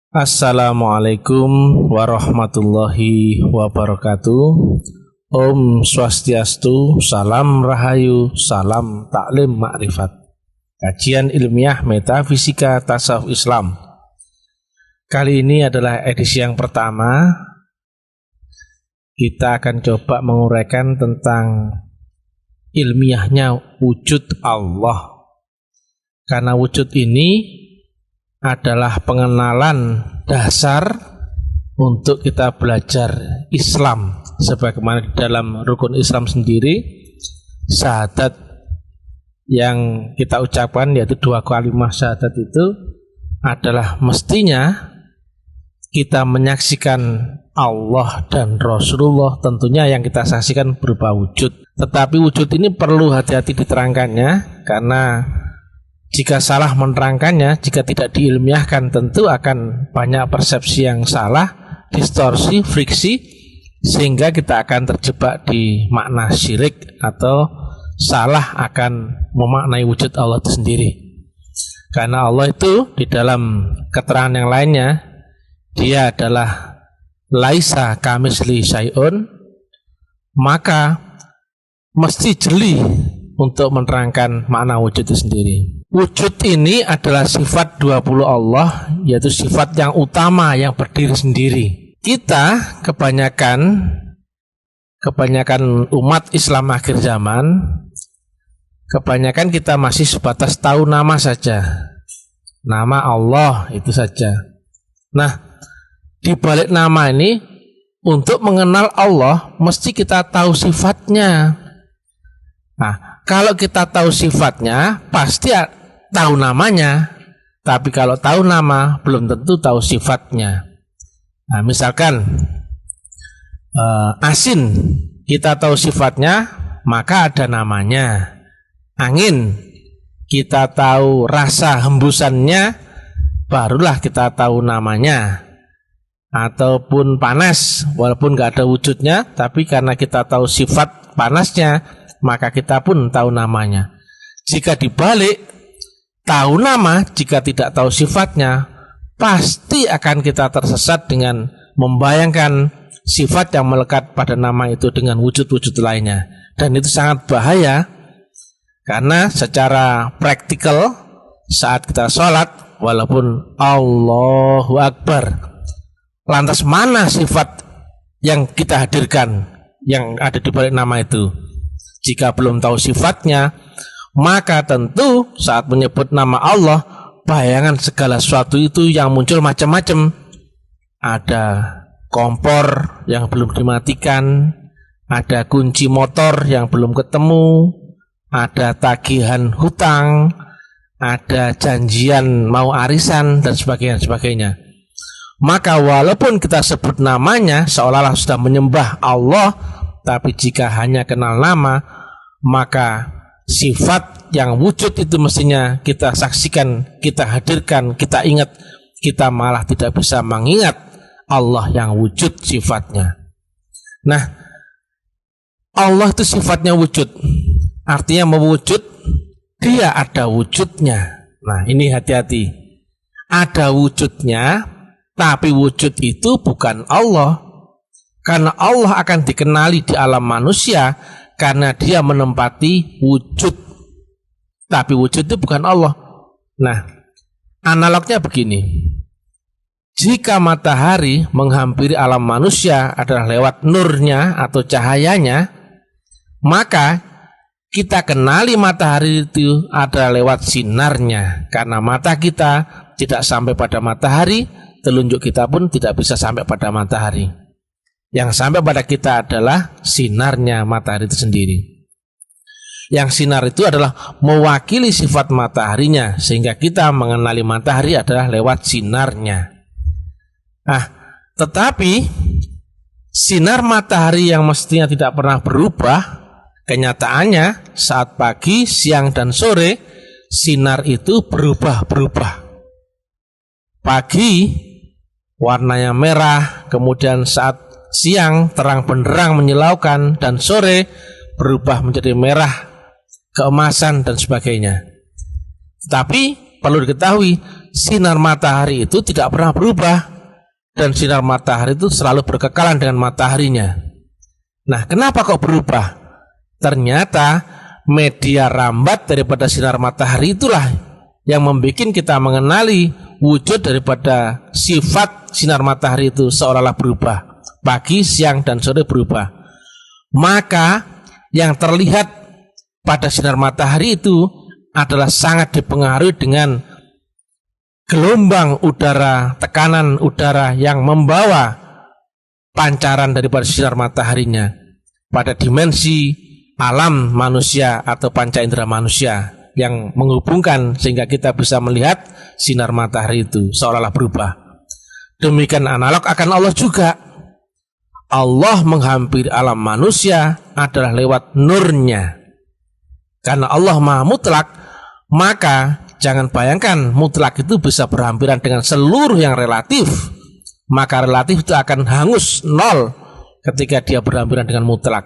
Assalamualaikum warahmatullahi wabarakatuh. Om Swastiastu, Salam Rahayu, Salam Taklim Makrifat. Kajian ilmiah metafisika tasawuf Islam. Kali ini adalah edisi yang pertama. Kita akan coba menguraikan tentang ilmiahnya wujud Allah. Karena wujud ini adalah pengenalan dasar untuk kita belajar Islam, sebagaimana di dalam rukun Islam sendiri syahadat yang kita ucapkan, yaitu 2 kalimat syahadat itu adalah mestinya kita menyaksikan Allah dan Rasulullah, tentunya yang kita saksikan berupa wujud. Tetapi wujud ini perlu hati-hati diterangkannya, karena jika salah menerangkannya, jika tidak diilmiahkan, tentu akan banyak persepsi yang salah, distorsi, friksi, sehingga kita akan terjebak di makna syirik atau salah akan memaknai wujud Allah itu sendiri. Karena Allah itu di dalam keterangan yang lainnya, Dia adalah laisa kamisli syai'un, maka mesti jeli untuk menerangkan makna wujud itu sendiri. Wujud ini adalah sifat 20 Allah, yaitu sifat yang utama yang berdiri sendiri. Kita kebanyakan umat Islam akhir zaman, kebanyakan kita masih sebatas tahu nama saja. Nama Allah itu saja. Nah, di balik nama ini, untuk mengenal Allah mesti kita tahu sifatnya. Nah, kalau kita tahu sifatnya, pasti tahu namanya. Tapi kalau tahu nama, belum tentu tahu sifatnya. Nah, misalkan asin, kita tahu sifatnya, maka ada namanya. Angin, kita tahu rasa hembusannya, barulah kita tahu namanya. Ataupun panas, walaupun gak ada wujudnya, tapi karena kita tahu sifat panasnya, maka kita pun tahu namanya. Jika dibalik, tahu nama jika tidak tahu sifatnya, pasti akan kita tersesat dengan membayangkan sifat yang melekat pada nama itu dengan wujud-wujud lainnya. Dan itu sangat bahaya, karena secara praktikal saat kita sholat, walaupun Allahu Akbar, lantas mana sifat yang kita hadirkan yang ada di balik nama itu? Jika belum tahu sifatnya, maka tentu saat menyebut nama Allah, bayangan segala sesuatu itu yang muncul macam-macam. Ada kompor yang belum dimatikan, ada kunci motor yang belum ketemu, ada tagihan hutang, ada janjian mau arisan, dan sebagainya. Maka walaupun kita sebut namanya seolah-olah sudah menyembah Allah, tapi jika hanya kenal nama, maka sifat yang wujud itu mestinya kita saksikan, kita hadirkan, kita ingat. Kita malah tidak bisa mengingat Allah yang wujud sifatnya. Nah, Allah itu sifatnya wujud, artinya mewujud, Dia ada wujudnya. Nah, ini hati-hati. Ada wujudnya, tapi wujud itu bukan Allah. Karena Allah akan dikenali di alam manusia karena Dia menempati wujud. Tapi wujud itu bukan Allah. Nah, analognya begini. Jika matahari menghampiri alam manusia adalah lewat nurnya atau cahayanya, maka kita kenali matahari itu adalah lewat sinarnya. Karena mata kita tidak sampai pada matahari, telunjuk kita pun tidak bisa sampai pada matahari. Yang sampai pada kita adalah sinarnya matahari itu sendiri. Yang sinar itu adalah mewakili sifat mataharinya, sehingga kita mengenali matahari adalah lewat sinarnya. Nah, tetapi sinar matahari yang mestinya tidak pernah berubah, kenyataannya saat pagi, siang, dan sore, sinar itu berubah-berubah. Pagi warnanya merah, kemudian saat siang terang benderang menyilaukan, dan sore berubah menjadi merah, keemasan, dan sebagainya. Tapi perlu diketahui, sinar matahari itu tidak pernah berubah, dan sinar matahari itu selalu berkekalan dengan mataharinya. Nah, kenapa kok berubah? Ternyata media rambat daripada sinar matahari itulah yang membuat kita mengenali wujud daripada sifat sinar matahari itu seolah-olah berubah. Pagi, siang, dan sore berubah. Maka yang terlihat pada sinar matahari itu adalah sangat dipengaruhi dengan gelombang udara, tekanan udara yang membawa pancaran daripada sinar mataharinya pada dimensi alam manusia atau panca indera manusia yang menghubungkan sehingga kita bisa melihat sinar matahari itu seolah-olah berubah. Demikian analog akan Allah juga. Allah menghampiri alam manusia adalah lewat nurnya. Karena Allah Maha Mutlak, maka jangan bayangkan mutlak itu bisa berhampiran dengan seluruh yang relatif. Maka relatif itu akan hangus, nol ketika dia berhampiran dengan mutlak.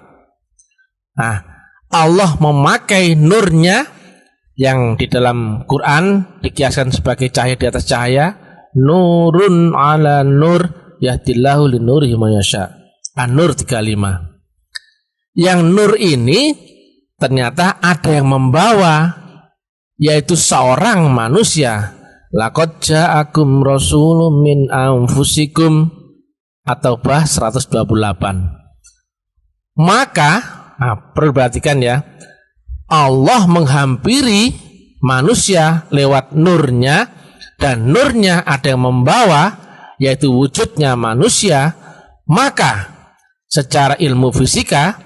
Nah, Allah memakai nurnya yang di dalam Quran dikiaskan sebagai cahaya di atas cahaya. Nurun ala nur yahdillahu linurihi mayasya. An-Nur 35. Yang nur ini ternyata ada yang membawa, yaitu seorang manusia. Laqad ja'akum rasulun min anfusikum, atau bah 128. Maka perhatikan ya, Allah menghampiri manusia lewat nurnya, dan nurnya ada yang membawa, yaitu wujudnya manusia. Maka secara ilmu fisika,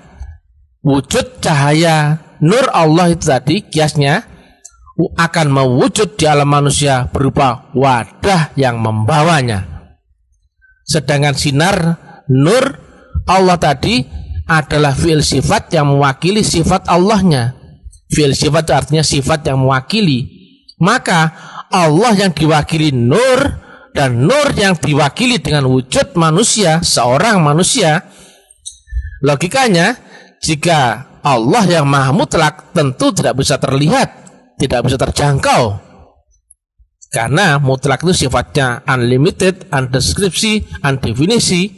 wujud cahaya nur Allah itu tadi kiasnya akan mewujud di alam manusia berupa wadah yang membawanya. Sedangkan sinar nur Allah tadi adalah fi'il sifat yang mewakili sifat Allahnya. Fi'il sifat itu artinya sifat yang mewakili. Maka Allah yang diwakili nur, dan nur yang diwakili dengan wujud manusia, seorang manusia. Logikanya, jika Allah yang maha mutlak tentu tidak bisa terlihat, tidak bisa terjangkau. Karena mutlak itu sifatnya unlimited, undeskripsi, undefinisi.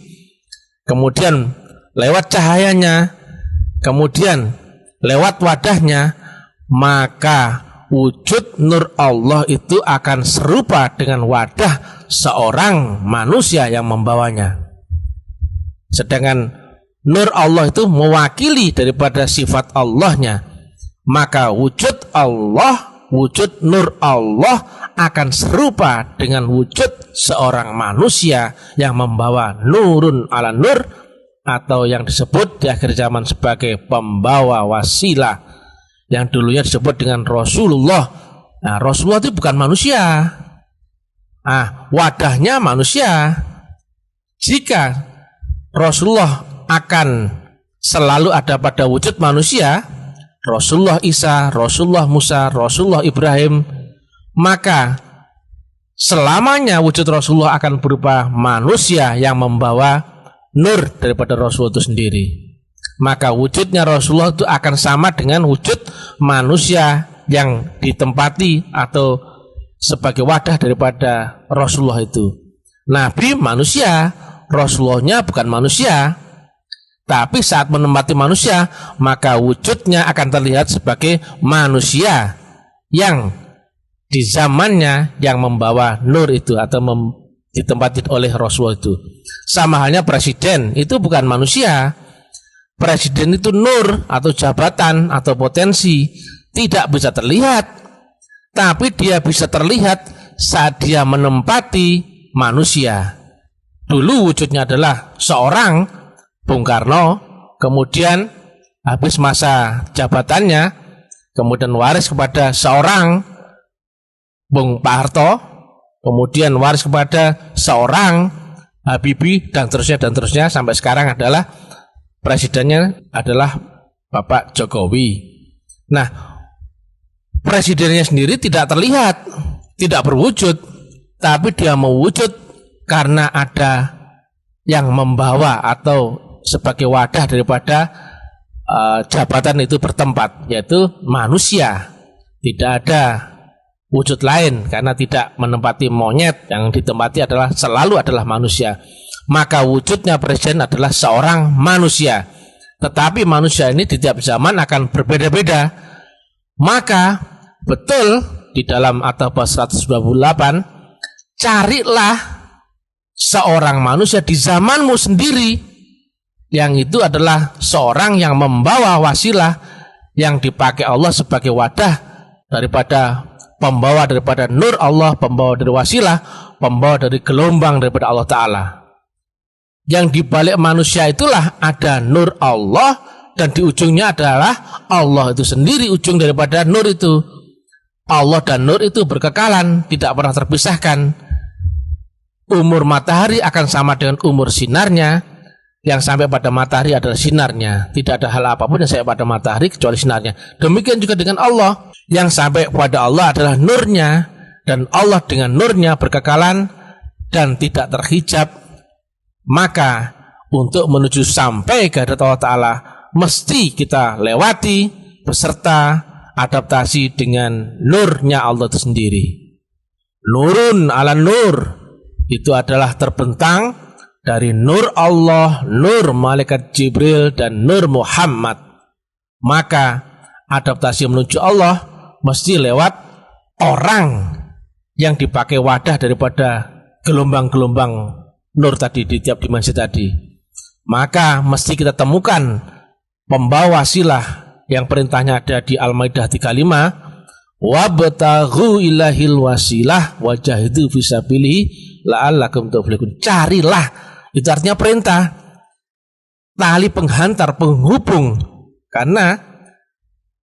Kemudian lewat cahayanya, kemudian lewat wadahnya, maka wujud nur Allah itu akan serupa dengan wadah seorang manusia yang membawanya. Sedangkan nur Allah itu mewakili daripada sifat Allahnya, maka wujud Allah, wujud nur Allah akan serupa dengan wujud seorang manusia yang membawa nurun ala nur, atau yang disebut di akhir zaman sebagai pembawa wasilah, yang dulunya disebut dengan Rasulullah. Nah, Rasulullah itu bukan manusia. Wadahnya manusia. Jika Rasulullah akan selalu ada pada wujud manusia, Rasulullah Isa, Rasulullah Musa, Rasulullah Ibrahim, maka selamanya wujud Rasulullah akan berupa manusia yang membawa nur daripada Rasulullah itu sendiri. Maka wujudnya Rasulullah itu akan sama dengan wujud manusia yang ditempati atau sebagai wadah daripada Rasulullah itu. Nabi manusia, Rasulullahnya bukan manusia. Tapi saat menempati manusia, maka wujudnya akan terlihat sebagai manusia yang di zamannya yang membawa nur itu atau ditempati oleh Rasulullah itu. Sama halnya presiden itu bukan manusia. Presiden itu nur atau jabatan atau potensi, tidak bisa terlihat, tapi dia bisa terlihat saat dia menempati manusia. Dulu wujudnya adalah seorang Bung Karno, kemudian habis masa jabatannya, kemudian waris kepada seorang Bung Pak Harto, kemudian waris kepada seorang Habibie, dan terusnya sampai sekarang adalah presidennya adalah Bapak Jokowi. Nah, presidennya sendiri tidak terlihat, tidak berwujud, tapi dia mewujud karena ada yang membawa atau sebagai wadah daripada jabatan itu bertempat, yaitu manusia. Tidak ada wujud lain, karena tidak menempati monyet, yang ditempati selalu adalah manusia. Maka wujudnya presiden adalah seorang manusia. Tetapi manusia ini di tiap zaman akan berbeda-beda. Maka betul di dalam At-Taubah 128, carilah seorang manusia di zamanmu sendiri, yang itu adalah seorang yang membawa wasilah yang dipakai Allah sebagai wadah daripada pembawa daripada nur Allah, pembawa dari wasilah, pembawa dari gelombang daripada Allah Ta'ala. Yang dibalik manusia itulah ada nur Allah, dan di ujungnya adalah Allah itu sendiri, ujung daripada nur itu. Allah dan nur itu berkekalan, tidak pernah terpisahkan. Umur matahari akan sama dengan umur sinarnya. Yang sampai pada matahari adalah sinarnya. Tidak ada hal apapun yang sampai pada matahari kecuali sinarnya. Demikian juga dengan Allah. Yang sampai pada Allah adalah nurnya, dan Allah dengan nurnya berkekalan dan tidak terhijab. Maka untuk menuju sampai ke hadirat Allah Ta'ala mesti kita lewati beserta adaptasi dengan nurnya Allah itu sendiri. Nurun ala nur, itu adalah terbentang dari nur Allah, nur malaikat Jibril, dan nur Muhammad. Maka adaptasi menuju Allah mesti lewat orang yang dipakai wadah daripada gelombang-gelombang nur tadi di tiap dimensi tadi. Maka mesti kita temukan pembawa wasilah yang perintahnya ada di Al-Maidah 35, wabtaghu ilahil wasilah wajahidu fisabilihi la'allakum tuflihun. Carilah, itu artinya perintah, tali penghantar, penghubung. Karena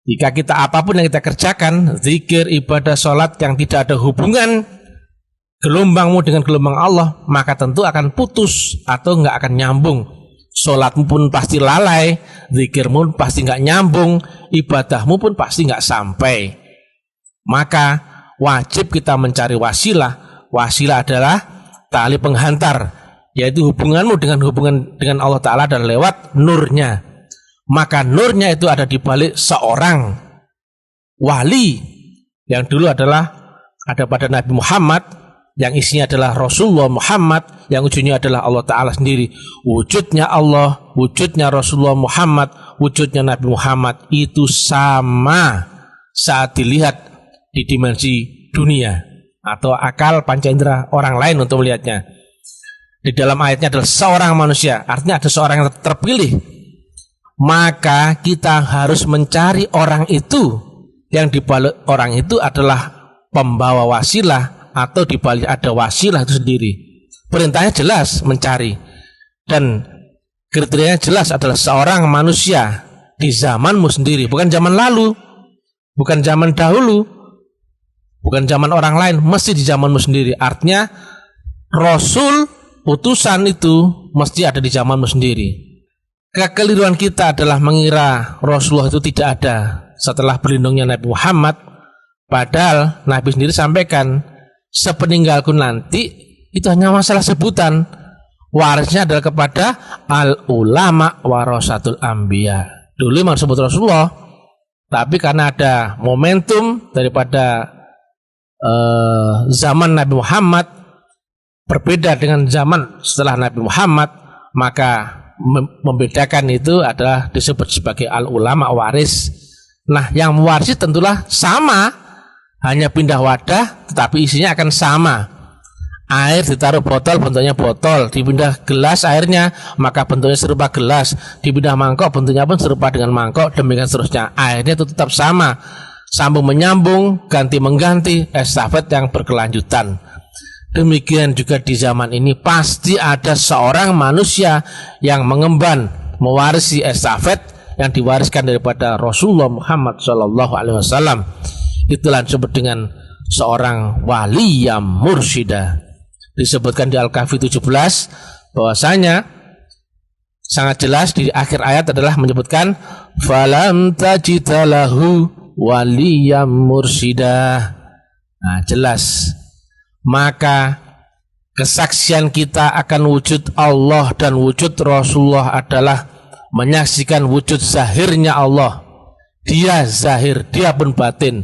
jika kita apapun yang kita kerjakan, zikir, ibadah, sholat, yang tidak ada hubungan gelombangmu dengan gelombang Allah, maka tentu akan putus atau nggak akan nyambung. Sholatmu pun pasti lalai, zikirmu pasti nggak nyambung, ibadahmu pun pasti nggak sampai. Maka wajib kita mencari wasilah. Wasilah adalah tali penghantar, yaitu hubunganmu dengan Allah Ta'ala dan lewat nurnya. Maka nurnya itu ada di balik seorang wali yang dulu ada pada Nabi Muhammad, yang isinya adalah Rasulullah Muhammad, yang ujungnya adalah Allah Ta'ala sendiri. Wujudnya Allah, wujudnya Rasulullah Muhammad, wujudnya Nabi Muhammad itu sama saat dilihat di dimensi dunia atau akal panca indera orang lain untuk melihatnya. Di dalam ayatnya adalah seorang manusia, artinya ada seorang yang terpilih. Maka kita harus mencari orang itu, yang dibalik orang itu adalah pembawa wasilah, atau dibalik ada wasilah itu sendiri. Perintahnya jelas mencari, dan kriterianya jelas adalah seorang manusia di zamanmu sendiri, bukan zaman lalu, bukan zaman dahulu, bukan zaman orang lain, mesti di zamanmu sendiri. Artinya Rasul utusan itu mesti ada di zamanmu sendiri. Kekeliruan kita adalah mengira Rasulullah itu tidak ada setelah berlindungnya Nabi Muhammad. Padahal Nabi sendiri sampaikan, sepeninggalku nanti itu hanya masalah sebutan. Warisnya adalah kepada al-ulama warasatul anbiya. Dulu memang disebut Rasulullah, tapi karena ada momentum daripada zaman Nabi Muhammad berbeda dengan zaman setelah Nabi Muhammad, maka membedakan itu adalah disebut sebagai al-ulama waris. Nah, yang mewarisi tentulah sama, hanya pindah wadah tetapi isinya akan sama. Air ditaruh botol, bentuknya botol, dipindah gelas airnya, maka bentuknya serupa gelas, dipindah mangkok, bentuknya pun serupa dengan mangkok, demikian seterusnya. Airnya itu tetap sama, sambung menyambung, ganti mengganti, estafet yang berkelanjutan. Demikian juga di zaman ini pasti ada seorang manusia yang mengemban, mewarisi estafet yang diwariskan daripada Rasulullah Muhammad SAW. Itulah disebut dengan seorang wali yang mursyida. Disebutkan di Al-Kahfi 17 bahwasanya sangat jelas di akhir ayat adalah menyebutkan falam tajidalahu waliyam mursyida. Nah, jelas. Maka kesaksian kita akan wujud Allah dan wujud Rasulullah adalah menyaksikan wujud zahirnya Allah. Dia zahir, dia pun batin.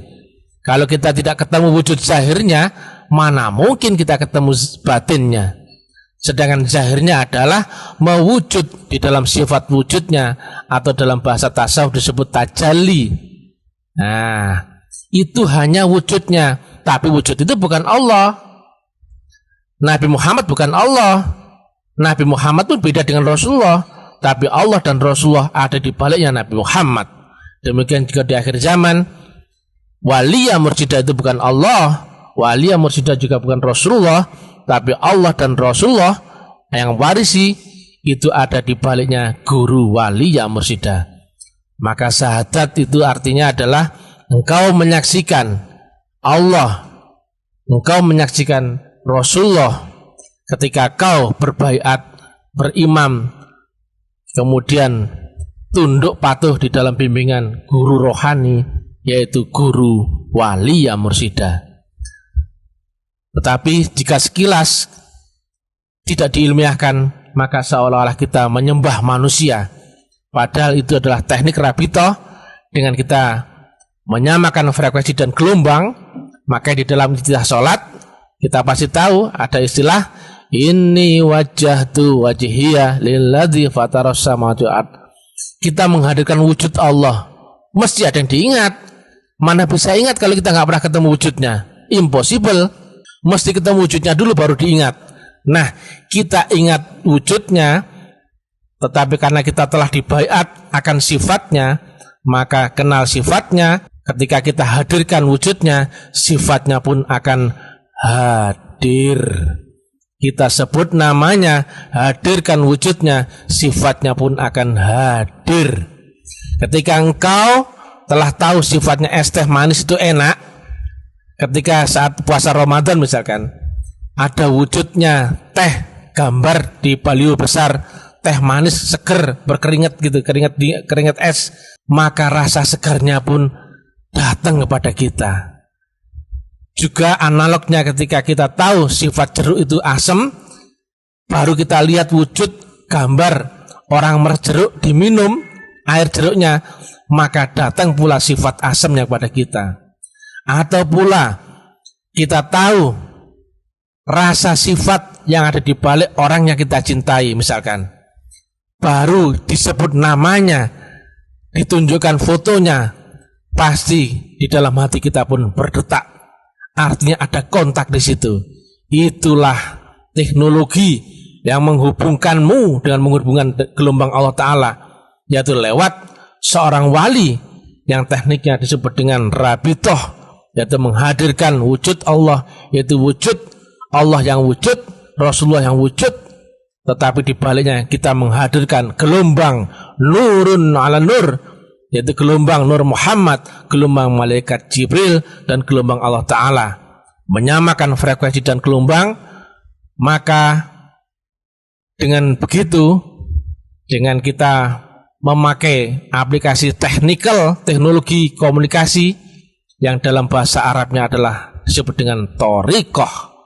Kalau kita tidak ketemu wujud zahirnya, mana mungkin kita ketemu batinnya. Sedangkan zahirnya adalah mewujud di dalam sifat wujudnya, atau dalam bahasa tasawuf disebut tajalli. Nah, itu hanya wujudnya, tapi wujud itu bukan Allah. Nabi Muhammad bukan Allah. Nabi Muhammad pun beda dengan Rasulullah, tapi Allah dan Rasulullah ada di baliknya Nabi Muhammad. Demikian juga di akhir zaman, waliyah mursyida itu bukan Allah, waliyah mursyida juga bukan Rasulullah, tapi Allah dan Rasulullah yang warisi itu ada di baliknya guru waliyah mursyida. Maka syahadat itu artinya adalah engkau menyaksikan Allah, engkau menyaksikan Rasulullah ketika kau berbaiat, berimam, kemudian tunduk patuh di dalam bimbingan guru rohani, yaitu guru waliyah mursyida. Tetapi jika sekilas tidak diilmiahkan, maka seolah-olah kita menyembah manusia. Padahal itu adalah teknik rabitoh. Dengan kita menyamakan frekuensi dan gelombang, maka di dalam istilah sholat kita pasti tahu ada istilah inni wajjahtu wajhiya lilladzi fataras samawati wal ard. Kita menghadirkan wujud Allah, mesti ada yang diingat. Mana bisa ingat kalau kita nggak pernah ketemu wujudnya? Impossible. Mesti ketemu wujudnya dulu baru diingat. Nah, kita ingat wujudnya, tetapi karena kita telah dibaiat akan sifatnya, maka kenal sifatnya. Ketika kita hadirkan wujudnya, sifatnya pun akan hadir. Kita sebut namanya, hadirkan wujudnya, sifatnya pun akan hadir. Ketika engkau telah tahu sifatnya es teh manis itu enak, ketika saat puasa Ramadan misalkan, ada wujudnya teh, gambar di baliho besar, teh manis seger, berkeringat gitu, keringat es, maka rasa segarnya pun datang kepada kita. Juga analognya ketika kita tahu sifat jeruk itu asam, baru kita lihat wujud gambar orang merjeruk diminum air jeruknya, maka datang pula sifat asamnya kepada kita. Atau pula kita tahu rasa sifat yang ada di balik orang yang kita cintai misalkan, baru disebut namanya, ditunjukkan fotonya, pasti di dalam hati kita pun berdetak. Artinya ada kontak di situ. Itulah teknologi yang menghubungkanmu dengan menghubungkan gelombang Allah Ta'ala, yaitu lewat seorang wali yang tekniknya disebut dengan rabitoh, yaitu menghadirkan wujud Allah, yaitu wujud Allah yang wujud, Rasulullah yang wujud, tetapi di baliknya kita menghadirkan gelombang nurun ala nur, yaitu gelombang Nur Muhammad, gelombang malaikat Jibril, dan gelombang Allah Ta'ala. Menyamakan frekuensi dan gelombang, maka dengan begitu, dengan kita memakai aplikasi teknologi komunikasi yang dalam bahasa Arabnya adalah disebut dengan thoriqah.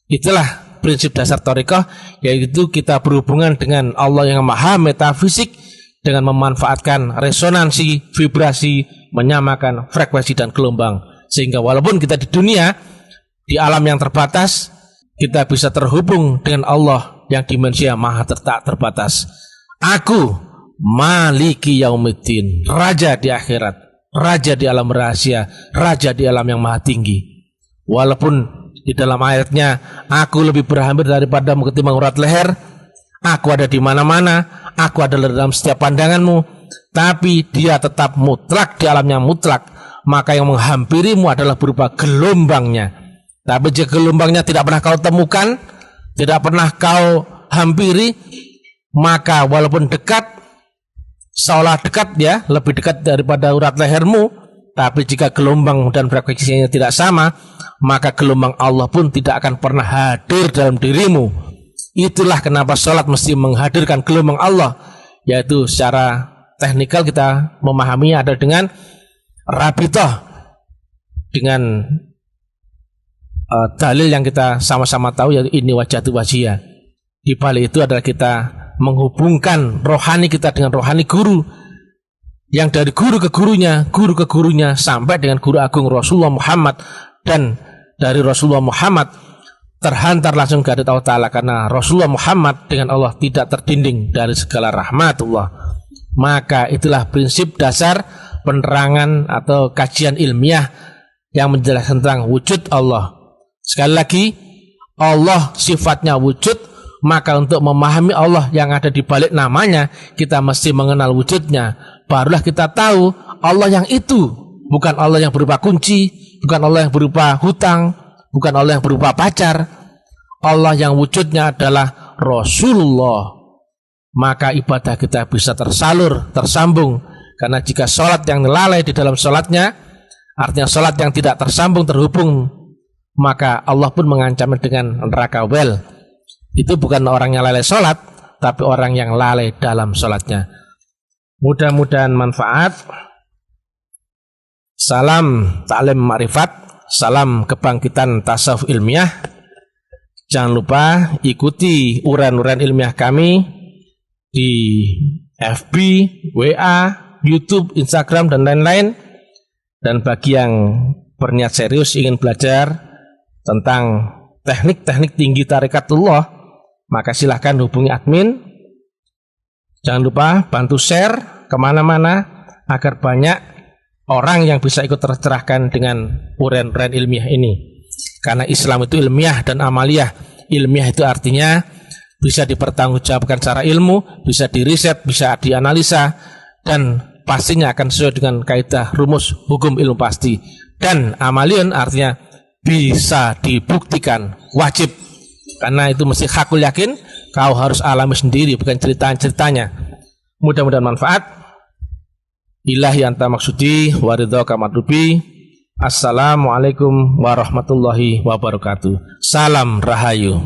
Itulah prinsip dasar thoriqah, yaitu kita berhubungan dengan Allah yang maha metafisik dengan memanfaatkan resonansi, vibrasi, menyamakan frekuensi dan gelombang. Sehingga walaupun kita di dunia, di alam yang terbatas, kita bisa terhubung dengan Allah yang dimensinya maha tak terbatas. Aku Maliki Yaumiddin, Raja di akhirat, Raja di alam rahasia, Raja di alam yang maha tinggi. Walaupun di dalam ayatnya, aku lebih berhampir daripadamu ketimbang urat leher, aku ada di mana-mana, aku ada dalam setiap pandanganmu, tapi dia tetap mutlak di alamnya mutlak. Maka yang menghampirimu adalah berupa gelombangnya. Tapi jika gelombangnya tidak pernah kau temukan, tidak pernah kau hampiri, maka walaupun dekat, seolah dekat ya, lebih dekat daripada urat lehermu, tapi jika gelombang dan frekuensinya tidak sama, maka gelombang Allah pun tidak akan pernah hadir dalam dirimu. Itulah kenapa sholat mesti menghadirkan gelombang Allah, yaitu secara teknikal kita memahami ada dengan rabitoh, dengan dalil yang kita sama-sama tahu, yaitu ini wajjahtu wajhiya. Di balik itu adalah kita menghubungkan rohani kita dengan rohani guru, yang dari guru ke gurunya sampai dengan guru agung Rasulullah Muhammad, dan dari Rasulullah Muhammad terhantar langsung ke Allah Ta'ala, karena Rasulullah Muhammad dengan Allah tidak tertinding dari segala rahmatullah. Maka itulah prinsip dasar penerangan atau kajian ilmiah yang menjelaskan tentang wujud Allah. Sekali lagi, Allah sifatnya wujud, maka untuk memahami Allah yang ada di balik namanya, kita mesti mengenal wujudnya. Barulah kita tahu Allah yang itu bukan Allah yang berupa kunci, bukan Allah yang berupa hutang, bukan Allah yang berupa pacar. Allah yang wujudnya adalah Rasulullah. Maka ibadah kita bisa tersalur, tersambung. Karena jika sholat yang lalai di dalam sholatnya, artinya sholat yang tidak tersambung, terhubung, maka Allah pun mengancamnya dengan neraka wel. Itu bukan orang yang lalai sholat, tapi orang yang lalai dalam sholatnya. Mudah-mudahan manfaat. Salam ta'lim ma'rifat, salam kebangkitan tasawuf ilmiah. Jangan lupa ikuti uraian-uraian ilmiah kami di FB, WA, YouTube, Instagram, dan lain-lain. Dan bagi yang berniat serius ingin belajar tentang teknik-teknik tinggi tarikatullah, maka silahkan hubungi admin. Jangan lupa bantu share kemana-mana agar banyak orang yang bisa ikut tercerahkan dengan uraian-uraian ilmiah ini. Karena Islam itu ilmiah dan amaliyah. Ilmiah itu artinya bisa dipertanggungjawabkan secara ilmu, bisa diriset, bisa dianalisa, dan pastinya akan sesuai dengan kaidah rumus hukum ilmu pasti. Dan amaliyun artinya bisa dibuktikan, wajib. Karena itu mesti hakul yakin, kau harus alami sendiri, bukan ceritanya. Mudah-mudahan manfaat. Ilahi anta maksudi waridhaka madrubi. Assalamualaikum warahmatullahi wabarakatuh. Salam Rahayu.